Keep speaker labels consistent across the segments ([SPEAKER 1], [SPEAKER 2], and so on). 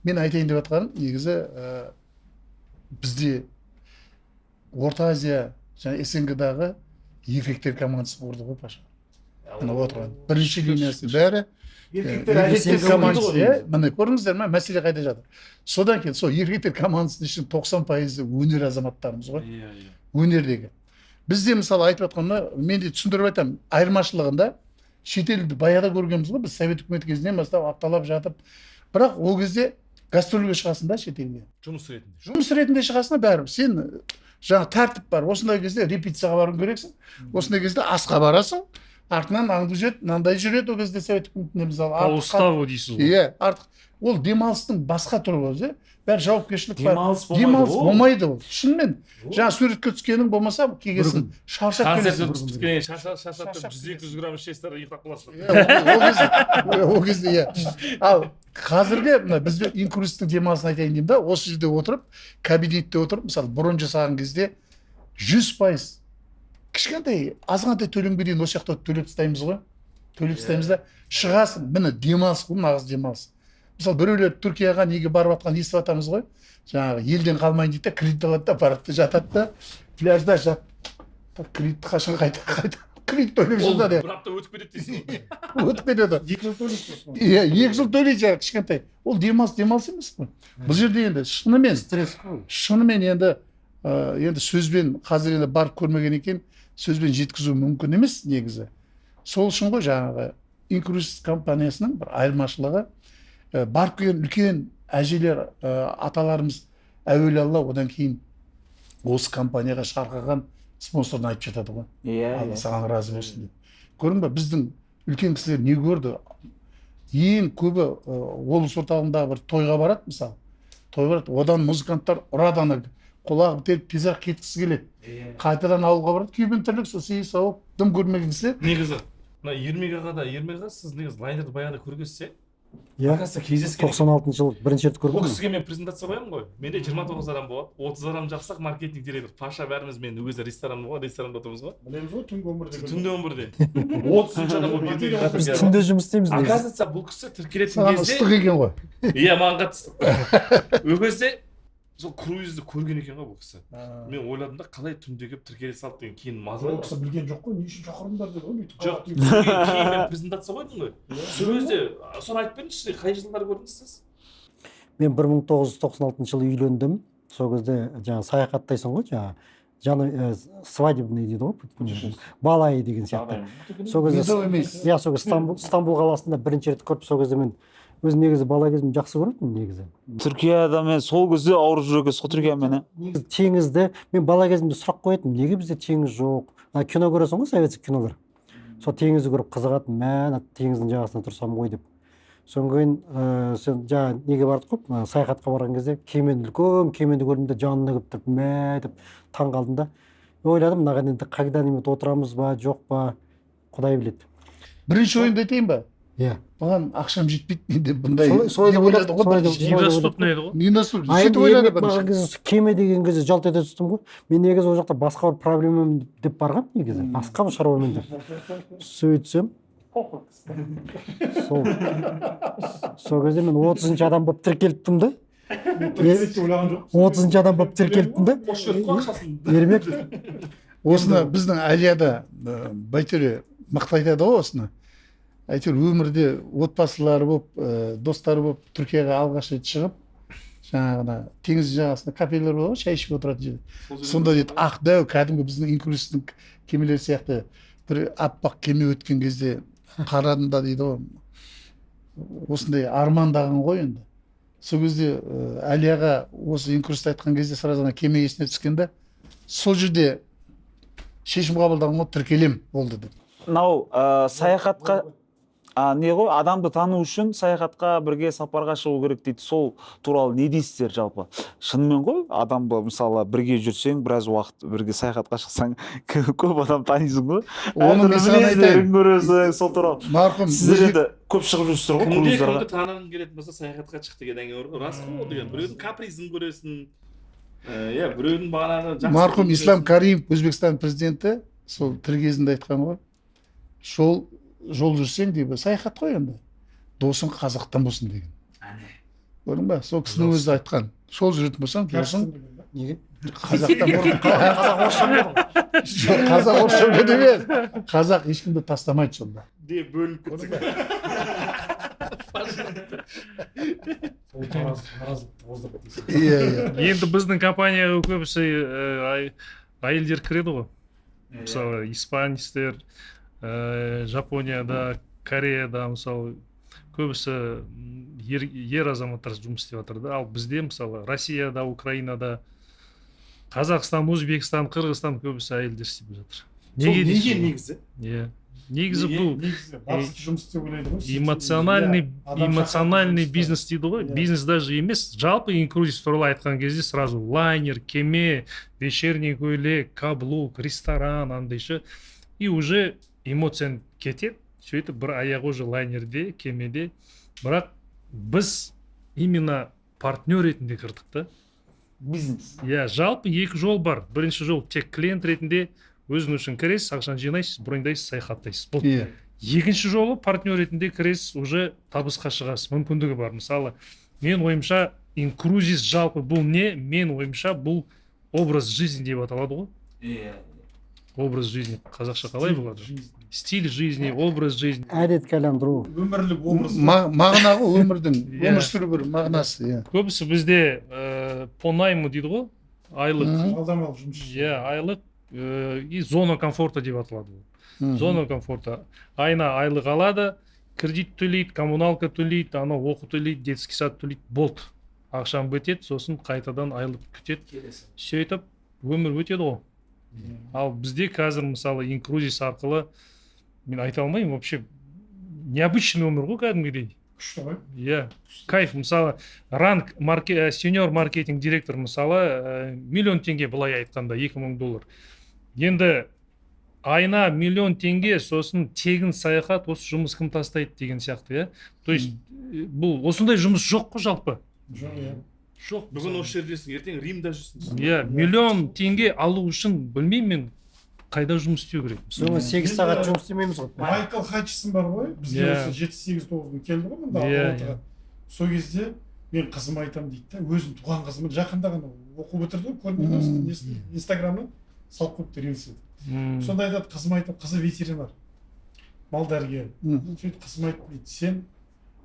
[SPEAKER 1] Мен айтайын деп жатқаным, негізі бізде Орта Азия және СНГ-дағы еркектер командасы құрды ғой, Паша. Мына отырған бірінші линиясы бәрі еркектер командасы. Міне көрдіңіздер ме, мәселе қайда жатыр. Содан кейін сол еркектер командасының ішінде 90% өнер азаматтарымыз ғой. Өнердегі. Бізде мысалы айтып жатқанда, мен де түсіндіріп айтамын, айырмашылығында шетелді баяғыда көргенбіз ғой, біз совет үкіметі кезінен бастап апталап жатып, бірақ ол кезде гастрольге шығасың да шетелге. Жұмыс ретінде шығасың да бәрібір. Сен жаңа тәртіп бар. Осындай кезде репетицияға баруың керексің. Осындай кезде асқа барасың. Артынан аңды жүреді, мынандай жүреді ол кезде совет үкіметінде мысалы.
[SPEAKER 2] Уставы дейсіз ғой.
[SPEAKER 1] Иә, артық. Ол демалыстың басқа түрі өзі. Бәрі жауапкершілік бар. Демалыс болмайды ол. Шынымен. Жаңа суретке түскенің болмаса келгесін шаршап келесің.
[SPEAKER 2] Концерт түскеннен шаршап 100-200 грамм ішесіздер, ұйықтап қаласың.
[SPEAKER 1] Ол кезде иә. Ал қазіргі мына бізде инкурстың демалысын айтайын деймін да, осы жерде отырып, кабинетте отырып, мысалы бұрын жасаған кезде 100% кішкентай азғантай төлемге дейін осы жақта төлеп тастаймыз ғой. Төлеп тастаймыз да шығасың. Міне демалыс қой, нағыз демалыс. Мысалы біреулер Түркияға неге барып жатқан естіп жатамыз ғой. Жаңағы елден қалмайын дейді да, кредит алады да, барады да, жатады да, пляжда жат. Кредитті қашан қайта кредит төлеп жүрді де.
[SPEAKER 2] Бір апта өтіп кетеді дейсің ғой.
[SPEAKER 1] Өтіп кетеді.
[SPEAKER 2] 2 жыл төлейсіз.
[SPEAKER 1] Иә, 2 жыл төлейді кішкентай. Ол демалыс емес қой. Бұл жерде енді шынымен стресс қой. Шынымен енді сөзбен қазір енді барып көрмеген екен, сөзбен жеткізу мүмкін емес негізі. Сол үшін ғой жаңағы инкурс компаниясының бір айырмашылығы, барып келген үлкен әжелер, аталарымыз әуелі Алла, одан кейін осы компанияға шарқаған спонсорын айтып жатады ғой. Алла саған разы болсын деп. Көрдің бе, біздің үлкен кісілер не көрді? Ең көбі облыс орталығындағы бір тойға барады, мысалы. Той барады, одан музыканттар ұраданы құлағы бітеліп тезірек кеткісі келеді. Қайтадан ауылға барады, күйбең тірлік, сосын сауып, дым көрмеген кісілер.
[SPEAKER 2] Негізі, мына Ермек аға, сіз негізі лайнерді баяғыда көргенсіз,
[SPEAKER 3] Иә, 96 жыл бірінші рет көрдім.
[SPEAKER 2] Бұл кісіге мен презентация қоямын ғой. Менде 29 адам болады, 30 адам жақсақ маркетинг директор. Паша бәріміз мен өзі ресторанда отырмыз ғой.
[SPEAKER 1] Білеміз ғой, түнгі 11-де.
[SPEAKER 2] Түнде 11-де. 30 адам болып кетеді.
[SPEAKER 3] Біз түнде жұмыс істейміз.
[SPEAKER 2] Оказывается, бұл кісі тіркелетін кезде
[SPEAKER 1] ыстық екен ғой.
[SPEAKER 2] Иә, маған қатты. Ол кезде сол круизді көрген екен ғой бұл кісі. Мен ойладым да, қалай түнде келіп тіркеле салды деген, кейін маза.
[SPEAKER 1] Ол кісі білген жоқ қой, не үшін шақырдыңдар деді ғой.
[SPEAKER 2] Жоқ, кейін мен презентация қойдым ғой. Сол кезде соны айтып беріңізші, қай жылдары көрдіңіз сіз?
[SPEAKER 3] Мен 1996 жылы үйлендім. Сол кезде жаңа саяхаттайсың ғой, жаңа свадебный дейді ғой, балайы деген сияқты. Сол кезде иә, сол Стамбул қаласында бірінші рет көріп, сол кезде мен өзім негізі бала кезім жақсы көрдім негізі.
[SPEAKER 4] Түркияда мен сол кезде ауырып жүрген сол Түркиямен.
[SPEAKER 3] Теңізді мен бала кезімде сұрақ қоятын, неге бізде теңіз жоқ? Кино көресің ғой, советский кинолар. Сол теңізді көріп қызығатын, мә, теңіздің жағасында тұрсам ғой деп. Содан кейін сен жаңа неге бардық қой, саяхатқа барған кезде үлкен кеменді көрдім де жанына келіп тұрып, мә деп таң қалдым да. Ойладым, мынаған енді когда-нибудь отырамыз ба, жоқ па, Құдай біледі.
[SPEAKER 1] Бірінші ойынды айтайын ба?
[SPEAKER 3] Иә.
[SPEAKER 1] Маған ақшам жетпейді менде бұндай.
[SPEAKER 3] Солай ойлады ғой.
[SPEAKER 2] Недоступный еді ғой.
[SPEAKER 1] Недоступный.
[SPEAKER 3] Сөйтіп ойлады бірінші. Кеме деген кезде жалт ете түстім ғой. Мен негізі ол жақта басқа бір проблемам деп барған негізі. Басқа бір шаруамен деп. Сөйтсем сол кезде мен 30-ші адам болып тіркеліптім да. 30-ші адам болып тіркеліптім да. Ермек.
[SPEAKER 1] Осыны біздің Алияда байтөре мықты айтады ғой осыны. Әйтеуір өмірде отбасылары болып, достары болып Түркияға алғаш рет шығып, жаңағына теңіз жағасында кафелер болады ғой, шай ішіп отыратын жерде. Сонда дейді, ақ дәу кәдімгі біздің инкурстың кемелер сияқты бір аппақ кеме өткен кезде қарадында дейді ғой. Осындай армандаған ғой енді. Сол кезде Алияға осы инкурсты айтқан кезде сразу кеме есіне түскенде, сол жерде шешім қабылдаған ғой, тіркелем болды деп.
[SPEAKER 4] Мынау саяхатқа не ғой, адамды тану үшін саяхатқа бірге сапарға шығу керек дейді. Сол туралы не дейсіздер жалпы? Шынымен ғой, адамды мысалы бірге жүрсең, біраз уақыт бірге саяхатқа шықсаң, көп адам танисың ғой.
[SPEAKER 1] Оны мен саған айтайын.
[SPEAKER 4] Сол туралы.
[SPEAKER 1] Марқұм,
[SPEAKER 4] сіздер енді көп шығып жүрсіздер ғой круиздарға.
[SPEAKER 2] Кімді танығың келетін болса саяхатқа шық деген әңгіме рас қой деген. Біреудің капризін көресің, Иә, біреудің бағанағы жақсы
[SPEAKER 1] марқұм Ислам Каримов Өзбекстан президенті сол тірі кезінде айтқан ғой, жол жүрсең дейді, саяхат қой енді, досың қазақтан болсын деген. Көрдің ба? Сол кісінің өзі айтқан. Жол жүретін болсаң, досың
[SPEAKER 3] неге
[SPEAKER 1] қазақтан бұрын.
[SPEAKER 3] қазақ орысша біледі
[SPEAKER 1] Жоқ, қазақ орысша біледі емес. Қазақ ешкімді тастамайды сонда.
[SPEAKER 2] де бөлініп кетсең.
[SPEAKER 1] Иә, иә.
[SPEAKER 5] Енді біздің компанияға көбісі әйелдер кіреді ғой. Мысалы, испанецтер, Жапонияда, Кореяда, мысалы, көбісі ер азаматтар жұмыс істеп жатыр да. Ал бізде, мысалы, Россияда, Украинада, Қазақстан, Өзбекстан, Қырғызстан көбісі әйелдер істеп жатыр.
[SPEAKER 2] Неге негізі?
[SPEAKER 5] Иә. Негізі бұл
[SPEAKER 6] батыс жұмыс істеп ойлайды ғой.
[SPEAKER 5] эмоциональный бизнес дейді ғой. Бизнес даже емес, жалпы инклюзив туралы айтқан кезде сразу лайнер, кеме, вечерний көйлек, каблук, ресторан, андай ше. И уже эмоцияң кетеді. Сөйтіп бір аяғы уже лайнерде, кемеде. Бірақ біз именно партнер ретінде кірдік та.
[SPEAKER 4] Бизнес.
[SPEAKER 5] Иә, жалпы екі жол бар. Бірінші жол тек клиент ретінде өзің үшін кіресіз, ақшаны жинайсыз, броньдайсыз, саяхаттайсыз. Бұл
[SPEAKER 1] Иә.
[SPEAKER 5] екінші жолы партнер ретінде кіресіз, уже табысқа шығасыз, мүмкіндігі бар. Мысалы, мен ойымша инкрузис жалпы бұл не? Мен ойымша бұл образ жизни деп аталады ғой. Образ жизни қазақша қалай болады? Стиль жизни, образ жизни.
[SPEAKER 3] әдет-каландыру
[SPEAKER 6] Өмірлік образ.
[SPEAKER 1] Мағына ғой өмірдің,
[SPEAKER 5] Иә.
[SPEAKER 1] өмір сүру бір мағынасы, иә.
[SPEAKER 5] Көбісі бізде по найму дейді ғой, айлық.
[SPEAKER 6] Алдамалық жұмыс.
[SPEAKER 5] Иә, айлық и зона комфорта деп аталады бұл. Зона комфорта. Айына айлық алады, кредит төлейді, коммуналка төлейді, анау оқу төлейді, детский сад төлейді, болды. Ақшам бітеді, сосын қайтадан айлық күтеді. Сөйтіп өмір өтеді ғой. Ал бізде қазір мысалы инкрузис арқылы мен айта алмаймын, вообще необычный өмір ғой кәдімгідей.
[SPEAKER 6] Күшті ғой.
[SPEAKER 5] Иә, кайф. Мысалы ранг сеньор маркетинг директор мысалы миллион теңге былай айтқанда $2000. Енді айына миллион теңге, сосын тегін саяхат, осы жұмыс кім тастайды деген сияқты, иә. То есть бұл осындай жұмыс жоқ қой жалпы.
[SPEAKER 6] Жоқ, иә.
[SPEAKER 5] Жоқ.
[SPEAKER 2] Бүгін осы жердесің, ертең Римда жүрсің.
[SPEAKER 5] Иә, миллион теңге алу үшін білмеймін мен қайда жұмыс істеу керек.
[SPEAKER 3] соңы 8 сағат жұмыс істемейміз ғой.
[SPEAKER 6] Майкл Хатчисон бар ғой, бізге
[SPEAKER 5] Иә.
[SPEAKER 6] осы 7-8-9 келді ғой мында
[SPEAKER 5] Иә,
[SPEAKER 6] Алматыға. Сол кезде мен қызыма айтамын дейді да, өзім туған қызымын жақында ғана оқу бітірді ғой, көрмейді ғой, инстаграмнан салып қойыпты рилс етіп. Сонда айтады, қызыма айтады, қызы ветеринар, мал дәрігері. Сөйтіп қызыма айтты дейді, сен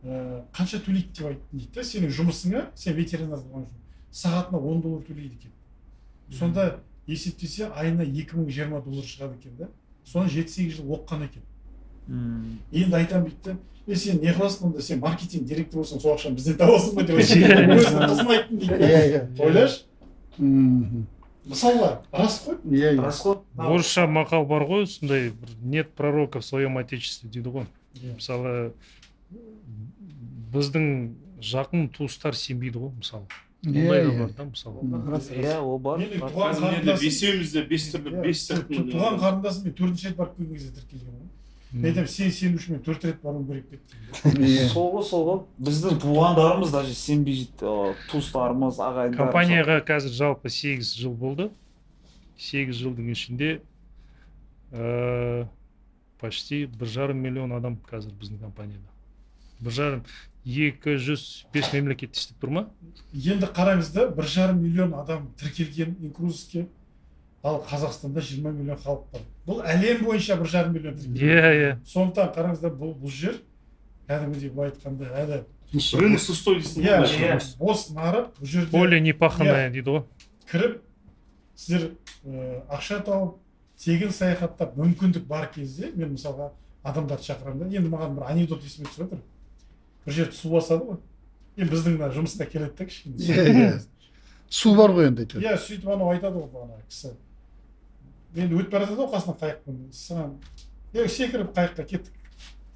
[SPEAKER 6] қанша төлейді деп айттым дейді да, сенің жұмысыңа, сен ветеринар болған үшін сағатына $10 төлейді екен. Сонда есептесе айына $2020 шығады екен да. Соны 7-8 жыл оққан екен. Енді айтам дейді, сен не қыласың онда, сен маркетинг директор болсаң, сол ақшаны бізден табасың ба деп айтты. Өзінің қызыма айттым дейді. Ойлашы. Мысалға, рас қой.
[SPEAKER 1] Иә, иә.
[SPEAKER 6] Рас қой.
[SPEAKER 5] Орысша мақал бар ғой, сондай нет пророка в своем отечестве дейді ғой. Мысалы біздің жақын туыстар сенбейді ғой, мысалы. Ондай да бар да, мысалы.
[SPEAKER 4] Иә, ол бар.
[SPEAKER 6] Менің туған
[SPEAKER 2] Қазір менде
[SPEAKER 6] қарындасым,
[SPEAKER 2] бесеуімізде 5 түрлі 5 сияқты.
[SPEAKER 6] туған қарындасым мен 4-ші рет барып келген кезде тіркелген ғой. Мен айтамын, сен сену үшін мен 4 рет баруым керек деп.
[SPEAKER 4] Сол ғой. Біздің туғандарымыз даже сенбейді, туыстарымыз, ағайындар.
[SPEAKER 5] Компанияға қазір жалпы 8 жыл болды. 8 жылдың ішінде почти 1,5 миллион адам қазір біздің компанияда. 205 мемлекетте істеп тұр ма?
[SPEAKER 6] Енді қараңыз да, 1,5 миллион адам тіркелген инкрузиске, ал Қазақстанда 20 миллион халық бар. Бұл әлем бойынша 1,5 миллион тіркелген.
[SPEAKER 5] Иә.
[SPEAKER 6] Сондықтан қараңыздар, бұл жер кәдімгідей былай айтқанда әлі
[SPEAKER 2] Рынок сустой дейсің.
[SPEAKER 6] иә, бос нарық, бұл жерде
[SPEAKER 5] Поле непаханное дейді ғой.
[SPEAKER 6] кіріп, сіздер ақша тауып, тегін саяхаттап мүмкіндік бар кезде, мен мысалға адамдарды шақырамын да, енді маған бір анекдот есіме түсіп отыр. Бір жерде су басады ғой. Енді біздің жұмысқа келеді да кішкене.
[SPEAKER 1] Су бар ғой енді.
[SPEAKER 6] Иә, сөйтіп анау айтады ғой ана кісі. Енді өтіп бара жатады ғой қасынан қайықпен. Саған, секіріп қайыққа кеттік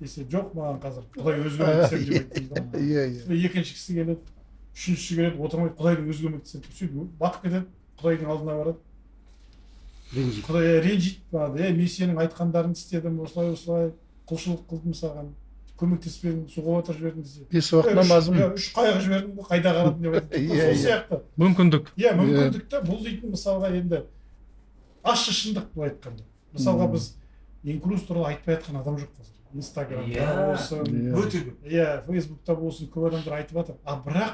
[SPEAKER 6] десе, жоқ маған қазір Құдай өзі көмектесем деп айтты.
[SPEAKER 1] Иә, иә.
[SPEAKER 6] Екінші кісі келеді, үшіншісі келеді, отырмайды, Құдайдың өзі көмектеседі. Сөйтіп батып кетеді, Құдайдың алдына барады. Құдай ренжиді, мен сенің айтқандарыңды істедім, осылай құлшылық қылдым саған. көмектеспедің, суға батырып жібердің десе.
[SPEAKER 1] 5 уақыт намазым.
[SPEAKER 6] 3 қайғы жібердің ғой, қайда қарадың деп айтады.
[SPEAKER 1] Иә,
[SPEAKER 6] Сол сияқты.
[SPEAKER 5] мүмкіндік.
[SPEAKER 6] Иә, мүмкіндік та бұл дейтін мысалға енді ащы шындық былай айтқанда. Мысалға біз инклюз туралы айтпай жатқан адам жоқ қазір. Инстаграмда болсын,
[SPEAKER 2] өте көп.
[SPEAKER 6] иә, Фейсбукта болсын, көп адамдар айтып жатыр. А бірақ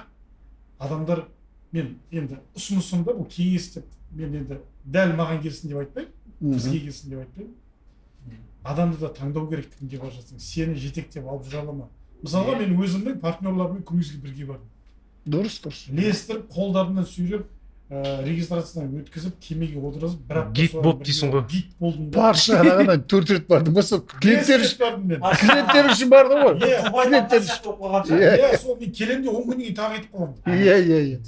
[SPEAKER 6] адамдар, мен енді ұсынысымда бұл кеңес деп, мен енді дәл маған келсін деп айтпаймын, бізге келсін деп айтпаймын. Адамды да таңдау керек, кімге бара жатсаң, сені жетектеп алып жүре ала ма? Мысалға мен өзімнің партнерларыммен круизге бірге бардым.
[SPEAKER 1] Дұрыс.
[SPEAKER 6] Ілестіріп, қолдарынан сүйреп, регистрациядан өткізіп, кемеге отырғызып, бір апта
[SPEAKER 5] Гид болып дейсің ғой.
[SPEAKER 6] Гид болдым.
[SPEAKER 1] Барша қарағаннан 4 рет бардым ба, сол клиенттер үшін барды ғой.
[SPEAKER 6] Иә, сол мен келемін де 10 күннен кейін тағы кетіп қаламын.
[SPEAKER 1] Иә.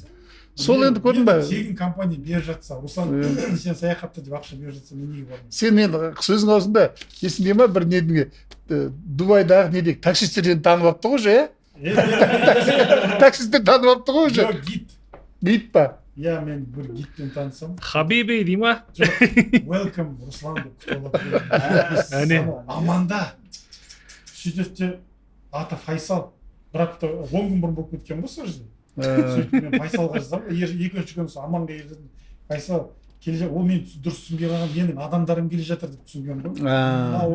[SPEAKER 1] Сол енді көрдің ба?
[SPEAKER 6] Тегін компания беріп жатса, Руслан, сен саяхатта деп ақша беріп жатса, мен неге бармын?
[SPEAKER 1] Сен енді сөзің аузында есіңде ма бір недіңе Дубайдағы недегі таксистерден танып алыпты ғой уже, иә? Таксистер танып алыпты ғой уже.
[SPEAKER 6] Гид.
[SPEAKER 1] Гид па?
[SPEAKER 6] Иә, мен бір гидпен танысам.
[SPEAKER 5] Хабиби дей ма?
[SPEAKER 6] Welcome, Руслан деп күтіп алады. Аманда. Сөйтіп те аты Файсал. Бір апта 10 күн бұрын болып кеткен ғой сол жерде. Сөйтіп мен Файсалға жаздым. Екінші күні сол Аманға ертедім. Файсал келе жатыр. Ол мен дұрыс түсінбей қалған, менің адамдарым келе жатыр деп түсінген ғой.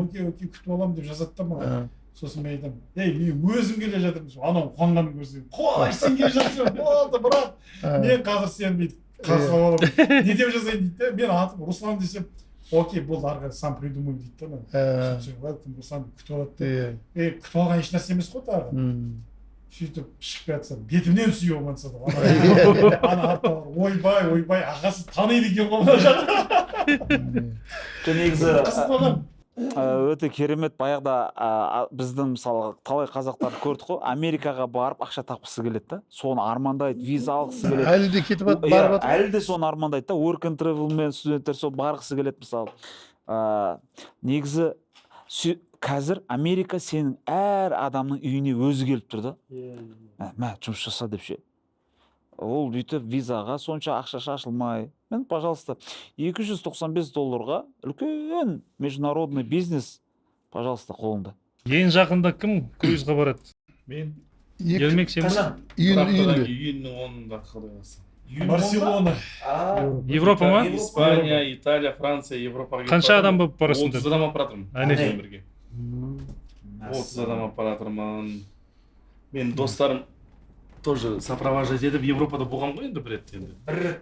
[SPEAKER 6] Окей, күтіп аламын деп жазады да маған. Сосын мен айтамын, мен өзім келе жатырмын. Анау қуанғанын көрсем, қой, сен келе жатсың, болды, брат. Мен қазір сені бүйтіп қарсы аламын. Не деп жазайын дейді. Мен атым Руслан десем, окей, болды, ары қарай сам придумай дейді да. Welcome, Руслан күтіп алады. Күтіп алған еш нәрсе емес қой тағы. Сөйтіп шығып жатса, бетімнен сүйе болмаса да. Ана артта ойбай, ағасы таниды екен ғой мына жақта.
[SPEAKER 4] Негізі
[SPEAKER 6] Қызық болған.
[SPEAKER 4] өте керемет. Баяғыда біздің мысалы талай қазақтарды көрдік қой, Америкаға барып ақша тапқысы келеді да, соны армандайды, виза алғысы келеді.
[SPEAKER 1] Әлі де кетіп барып жатыр.
[SPEAKER 4] Әлі де соны армандайды да, work and travel мен студенттер сол барғысы келеді мысалы. Негізі қазір Америка сенің әр адамның үйіне өзі келіп тұр да. Мә, жұмыс жаса деп ше. Ол бүйтіп визаға сонша ақша шашылмай. Мен, пожалуйста, $295 үлкен международный бизнес, пожалуйста, қолыңда.
[SPEAKER 5] Ең жақында кім круизға барады?
[SPEAKER 2] Мен
[SPEAKER 5] Ермек сен ба?
[SPEAKER 2] июньнің 10-ында қалайсың?
[SPEAKER 6] Барселона.
[SPEAKER 5] Европа ма?
[SPEAKER 2] Испания, Италия, Франция, Европаға кетіп
[SPEAKER 5] Қанша адам болып барасың?
[SPEAKER 2] 30 адам алып баратырмын.
[SPEAKER 5] Әне.
[SPEAKER 2] Бірге. 30 адам алып баратырмын. Мен достарым тоже сопровождать етіп Европада болған ғой енді бір рет енді.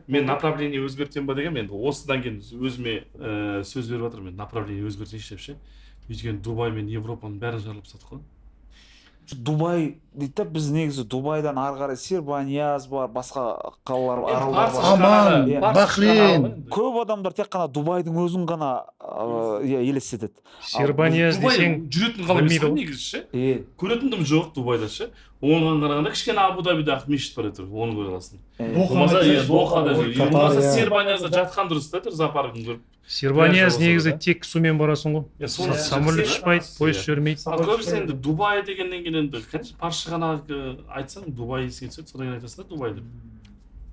[SPEAKER 2] Мен направление өзгертем ба деген, мен осыдан кейін өзіме сөз беріп жатырмын, мен направление өзгертейінші деп ше. Өйткені Дубай мен Европаның бәрін жарылып сатып қойдым.
[SPEAKER 4] Дубай дейді, біз негізі Дубайдан ары қарай Сербанияз бар, басқа қалалар,
[SPEAKER 2] аралдар бар.
[SPEAKER 1] Аман, Бахрейн.
[SPEAKER 4] Көп адамдар тек қана Дубайдың өзін ғана елестетеді.
[SPEAKER 5] Сербанияз десең
[SPEAKER 2] жүретін қала емес қой негізі ше. Көретіндім жоқ Дубайда ше. Оған қарағанда кішкене Абу-Дабида мешіт бар еді, оны көре аласың. Дохада жүр. Сербаниязда жатқан дұрыс та, зоопаркын көріп.
[SPEAKER 5] Сербанияз негізі тек сумен барасың ғой. Самолет ұшпайды, пойыз жүрмейді.
[SPEAKER 2] Ал көбісі енді Дубай дегеннен кейін енді, конечно, паршы ғана айтсаң, Дубай еске түседі, содан кейін айтасың да Дубай деп.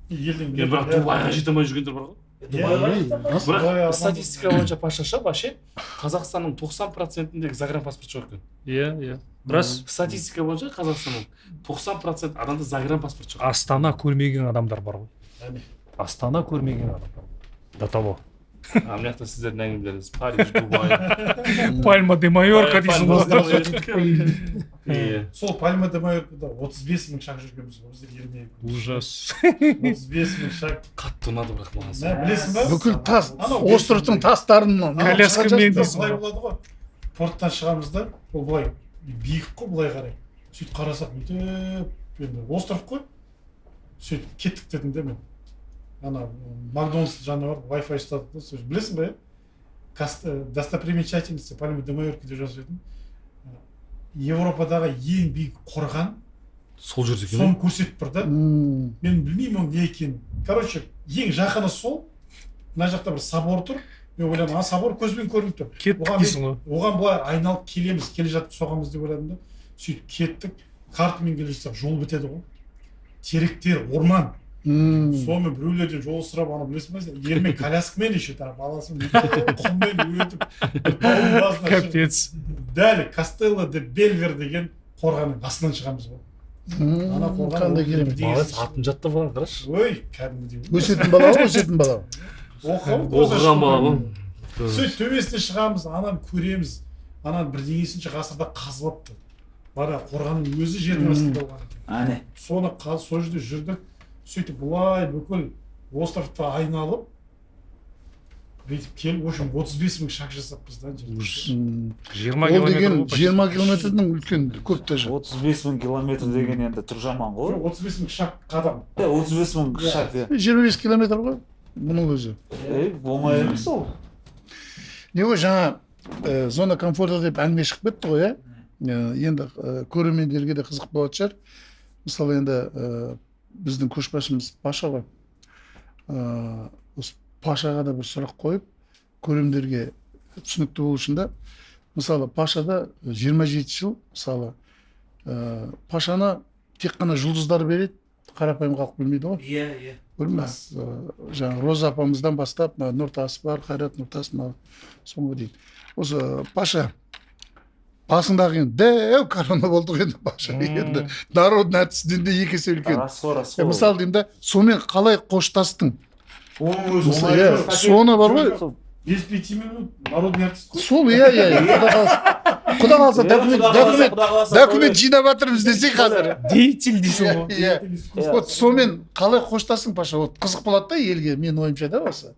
[SPEAKER 2] Бірақ Дубайға жете алмай жүргендер бар ғой. Бірақ статистика бойынша пашаша вообще Қазақстанның 90%-індегі загранпаспорт жоқ екен.
[SPEAKER 5] Иә. Рас.
[SPEAKER 2] Статистика бойынша Қазақстанның 90% адамда загранпаспорт жоқ.
[SPEAKER 5] Астана көрмеген адамдар бар ғой. Астана көрмеген адамдар. До того.
[SPEAKER 2] Мына жақта сіздердің әңгімелеріңіз Париж, Дубай.
[SPEAKER 5] Пальма де Майорка дейсің ғой.
[SPEAKER 6] Сол Пальма де Майоркада 35 мың шақ жүргенбіз ғой, біздер ермей.
[SPEAKER 5] Ужас.
[SPEAKER 6] 35 мың шақ.
[SPEAKER 2] Қатты ұнады бірақ маған.
[SPEAKER 6] Білесің ба?
[SPEAKER 1] Бүкіл тас, островтың тастарын
[SPEAKER 5] коляскамен дейсің.
[SPEAKER 6] Былай болады ғой. Порттан шығамыз да, ол былай биік қой, былай қарай. Сөйтіп қарасақ, енді остров қой. Сөйтіп кеттік дедім де мен. Ана Макдональдс жаны бар, Wi-Fi ұстады. Білесің ба, достопримечательности Пальма де Майорка деп жазып едім. Европадағы ең биік қорған
[SPEAKER 2] сол жерде екен.
[SPEAKER 6] Соны көрсетіп тұр да. Мен білмеймін не екенін. Короче, ең жақыны сол. Мына жақта бір собор тұр. Мен ойладым, собор көзбен көрініп тұр.
[SPEAKER 5] Кеттік дейсің ғой.
[SPEAKER 6] Оған былай айналып келеміз, келе жатып соғамыз деп ойладым да. Сөйтіп кеттік. Картамен келе жатсақ жол бітеді ғой. Теректер, орман. Сонымен біреулерден жол сұрап, ана білесің бе, ермен коляскамен еще баласын құммен өтіп,
[SPEAKER 5] капец.
[SPEAKER 6] дәл Кастелло де Белвер деген қорғанның астынан шығамыз ғой. Ана қорған
[SPEAKER 1] қандай керемет.
[SPEAKER 2] Молодец, атын жаттап алған, қарашы.
[SPEAKER 6] ой кәдімгідей
[SPEAKER 1] Өсетін бала ғой, өсетін бала.
[SPEAKER 2] Оқыған бала ғой.
[SPEAKER 6] сөйтіп төбесіне шығамыз, ананы көреміз, ананы бірдеңесінші ғасырда қазып алыпты. Бара қорғанның өзі жердің астында болған екен.
[SPEAKER 4] әне
[SPEAKER 6] Соны сол жерде жүрдік, сөйтіп бұлай бүкіл островты айналып, бүйтіп келіп, в общем 35 мың шаг жасаппыз да жерде.
[SPEAKER 5] 20
[SPEAKER 1] Ол деген
[SPEAKER 5] километр
[SPEAKER 1] 20 километрдің үлкен көп даже.
[SPEAKER 4] 35 мың километр деген енді тұр жаман ғой.
[SPEAKER 6] 35 мың шаг қадам.
[SPEAKER 4] 35 мың шаг.
[SPEAKER 1] 25 километр ғой бұның өзі.
[SPEAKER 4] Болмай емес ол.
[SPEAKER 1] Не ғой жаңа зона комфорта деп әңгіме шығып кетті ғой, иә? Енді көрермендерге де қызық болатын шығар. Мысалы енді біздің көшбасшымыз Паша ғой. Осы Пашаға да бір сұрақ қойып, көрермендерге түсінікті болу үшін да, мысалы Пашада 27 жыл, мысалы Пашаны тек қана жұлдыздар береді, қарапайым халық білмейді ғой.
[SPEAKER 4] Иә.
[SPEAKER 1] Көрдің бе? Жаңағы Роза апамыздан бастап, Нұртас бар, Қайрат Нұртас, соңғы дейін. Осы Паша басындағы енді дәу корона болдық енді Паша. Енді народный артист дінде екі есе үлкен.
[SPEAKER 4] Рас қой.
[SPEAKER 1] Мысалы деймін да, сонымен қалай қоштастың?
[SPEAKER 4] Оның өзі
[SPEAKER 1] Соны бар ғой.
[SPEAKER 6] Без 5 минут народный артист қой.
[SPEAKER 1] Сол, Құда қаласа документ жинап жатырмыз десек қазір.
[SPEAKER 5] Деятель дейсің ғой.
[SPEAKER 1] Вот сонымен қалай қоштастың Паша? Вот қызық болады да елге, менің ойымша да осы.